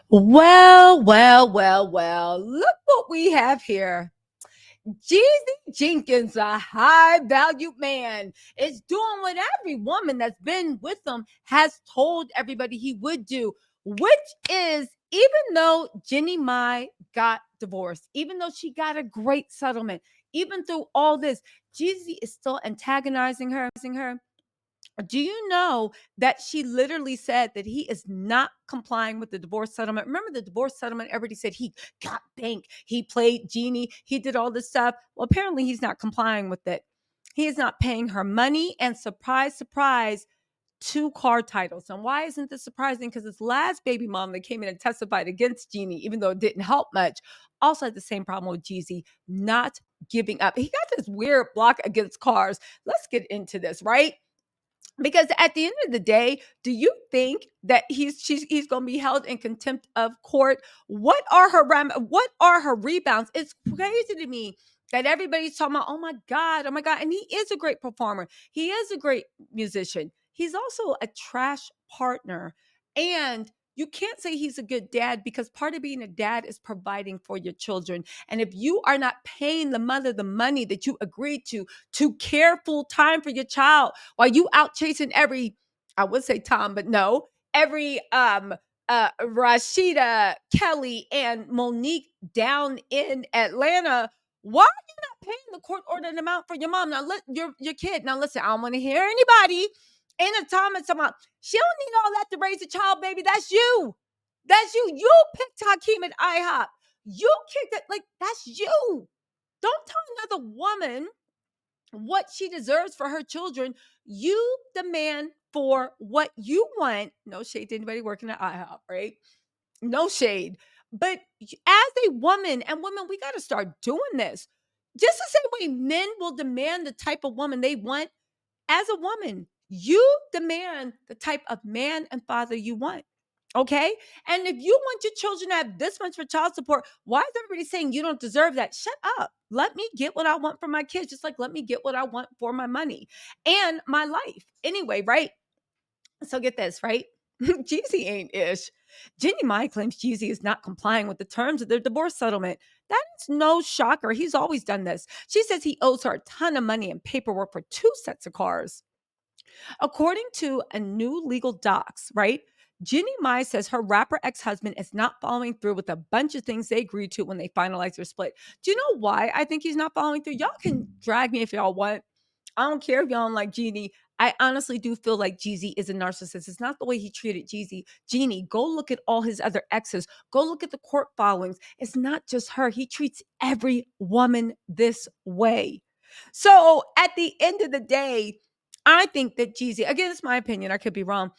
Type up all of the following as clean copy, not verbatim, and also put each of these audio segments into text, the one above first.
Well. Look what we have here. Jeezy Jenkins, a high valued man, is doing what every woman that's been with him has told everybody he would do, which is even though Jeannie Mai got divorced, even though she got a great settlement, even through all this, Jeezy is still antagonizing her. Do you know that she literally said that he is not complying with the divorce settlement? Remember the divorce settlement? Everybody said he got bank, he played genie, he did all this stuff. Well, apparently he's not complying with it. He is not paying her money, and surprise, surprise, two car titles. And why isn't this surprising? Because his last baby mom that came in and testified against Jeannie, even though it didn't help much, also had the same problem with Jeezy, not giving up. He got this weird block against cars. Let's get into this, right? Because at the end of the day, do you think that he's going to be held in contempt of court? What are her rebounds? It's crazy to me that everybody's talking about, oh my god, and he is a great performer. He is a great musician. He's also a trash partner, and you can't say he's a good dad because part of being a dad is providing for your children. And if you are not paying the mother the money that you agreed to care full time for your child, while you out chasing every, I would say Tom, but no, every Rashida, Kelly, and Monique down in Atlanta, why are you not paying the court ordered amount for your mom? Now let your kid. Now listen, I don't want to hear anybody in the comments about she don't need all that to raise a child, baby. That's you. That's you. You picked Hakeem at IHOP. You kicked it, like that's you. Don't tell another woman what she deserves for her children. You demand for what you want. No shade to anybody working at IHOP, right? No shade. But as a woman, and women, we got to start doing this. Just the same way men will demand the type of woman they want, as a woman, you demand the type of man and father you want. Okay. And if you want your children to have this much for child support, why is everybody saying you don't deserve that? Shut up. Let me get what I want for my kids, just like let me get what I want for my money and my life. Anyway, right? So get this, right? Jeezy ain't ish. Jeannie Mai claims Jeezy is not complying with the terms of their divorce settlement. That is no shocker. He's always done this. She says he owes her a ton of money and paperwork for two sets of cars. According to a new legal docs, right? Jeannie Mai says her rapper ex-husband is not following through with a bunch of things they agreed to when they finalized their split. Do you know why I think he's not following through? Y'all can drag me if y'all want. I don't care if y'all don't like Jeannie. I honestly do feel like Jeezy is a narcissist. It's not the way he treated Jeannie, go look at all his other exes. Go look at the court filings. It's not just her. He treats every woman this way. So at the end of the day, I think that Jeezy, again, it's my opinion. I could be wrong.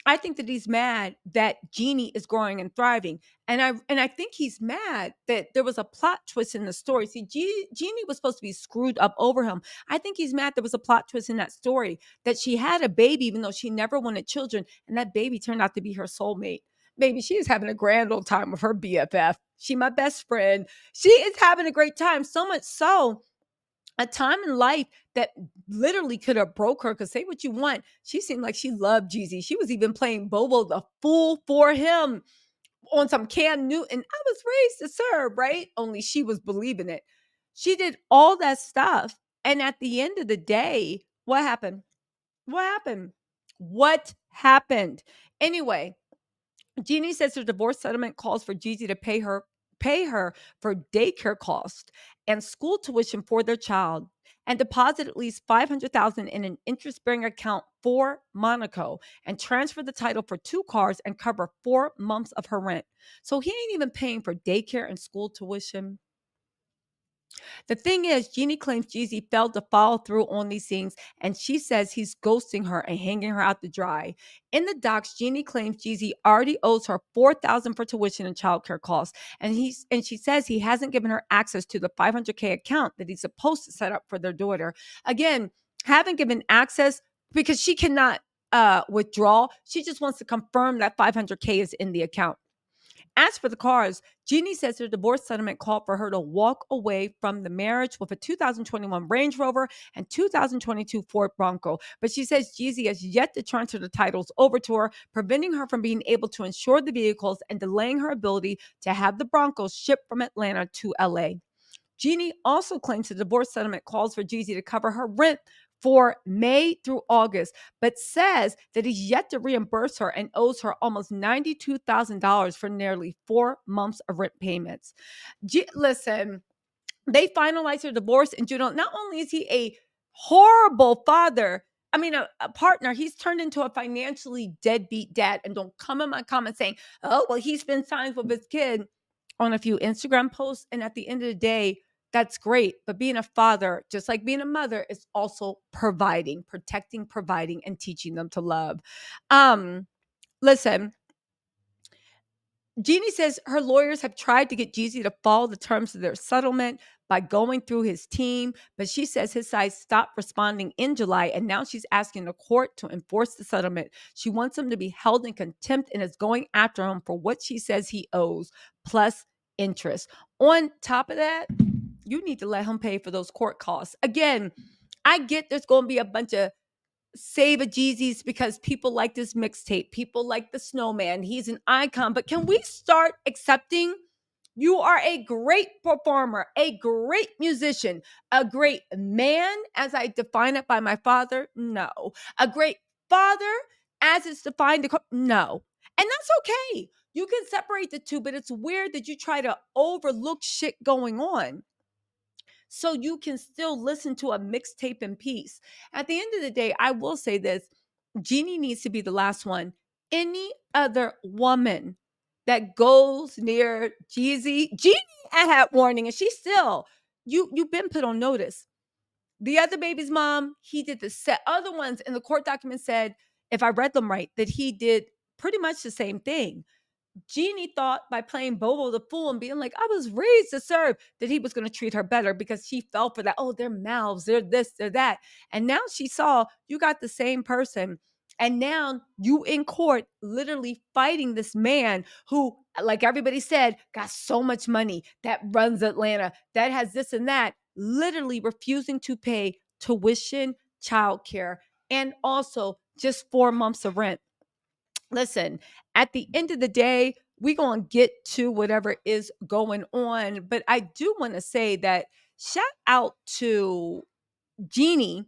I think that he's mad that Jeannie is growing and thriving. And I think he's mad that there was a plot twist in the story. See, Jeannie was supposed to be screwed up over him. I think he's mad there was a plot twist in that story, that she had a baby even though she never wanted children, and that baby turned out to be her soulmate. Baby, she is having a grand old time with her BFF. She my best friend. She is having a great time, so much so a time in life that literally could have broke her. Because say what you want, she seemed like she loved Jeezy. She was even playing Bobo the fool for him on some Cam Newton. I was raised to serve, right? Only she was believing it. She did all that stuff, and at the end of the day, what happened? What happened? What happened? Anyway, Jeannie says her divorce settlement calls for Jeezy to pay her for daycare costs and school tuition for their child, and deposit at least 500,000 in an interest-bearing account for Monaco, and transfer the title for two cars and cover 4 months of her rent. So he ain't even paying for daycare and school tuition. The thing is, Jeannie claims Jeezy failed to follow through on these things, and she says he's ghosting her and hanging her out to dry. In the docs, Jeannie claims Jeezy already owes her 4,000 for tuition and childcare costs, and she says he hasn't given her access to the 500K account that he's supposed to set up for their daughter. Again, haven't given access because she cannot withdraw. She just wants to confirm that 500K is in the account. As for the cars, Jeannie says her divorce settlement called for her to walk away from the marriage with a 2021 Range Rover and 2022 Ford Bronco. But she says Jeezy has yet to transfer the titles over to her, preventing her from being able to insure the vehicles and delaying her ability to have the Broncos shipped from Atlanta to LA. Jeannie also claims the divorce settlement calls for Jeezy to cover her rent for May through August, but says that he's yet to reimburse her and owes her almost $92,000 for nearly 4 months of rent payments. Listen, they finalized her divorce in June. Not only is he a horrible father, I mean, a partner, he's turned into a financially deadbeat dad. And don't come in my comments saying, oh, well, he spends time with his kid on a few Instagram posts. And at the end of the day, that's great. But being a father, just like being a mother, is also providing, protecting, providing, and teaching them to love. Listen, Jeannie says her lawyers have tried to get Jeezy to follow the terms of their settlement by going through his team, but she says his side stopped responding in July, and now she's asking the court to enforce the settlement. She wants him to be held in contempt and is going after him for what she says he owes, plus interest. On top of that, you need to let him pay for those court costs. Again, I get there's going to be a bunch of save a Jeezy's because people like this mixtape. People like the snowman. He's an icon. But can we start accepting you are a great performer, a great musician, a great man, as I define it by my father? No. A great father, as it's defined? No. And that's okay. You can separate the two, but it's weird that you try to overlook shit going on so you can still listen to a mixtape in peace. At the end of the day, I will say this: Jeannie needs to be the last one. Any other woman that goes near Jeannie had warning, and she still, you've been put on notice. The other baby's mom, he did the set. Other ones in the court documents said, if I read them right, that he did pretty much the same thing. Jeannie thought by playing Bobo the Fool and being like, I was raised to serve, that he was going to treat her better because she fell for that. Oh, they're mouths, they're this, they're that. And now she saw you got the same person. And now you in court literally fighting this man who, like everybody said, got so much money, that runs Atlanta, that has this and that, literally refusing to pay tuition, childcare, and also just 4 months of rent. Listen, at the end of the day, we going to get to whatever is going on. But I do want to say that shout out to Jeannie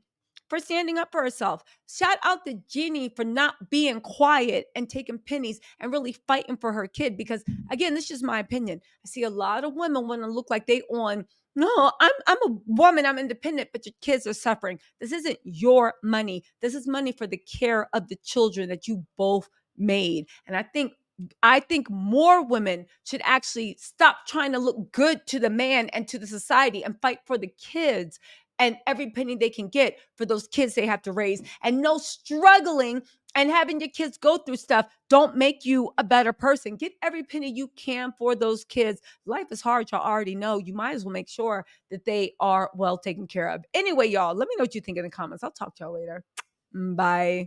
for standing up for herself. Shout out to Jeannie for not being quiet and taking pennies and really fighting for her kid. Because again, this is just my opinion. I see a lot of women want to look like they on. No, I'm a woman. I'm independent, but your kids are suffering. This isn't your money. This is money for the care of the children that you both made. And I think more women should actually stop trying to look good to the man and to the society and fight for the kids and every penny they can get for those kids they have to raise. And no struggling and having your kids go through stuff don't make you a better person. Get every penny you can for those kids. Life is hard, y'all already know. You might as well make sure that they are well taken care of. Anyway, y'all, let me know what you think in the comments. I'll talk to y'all later. Bye.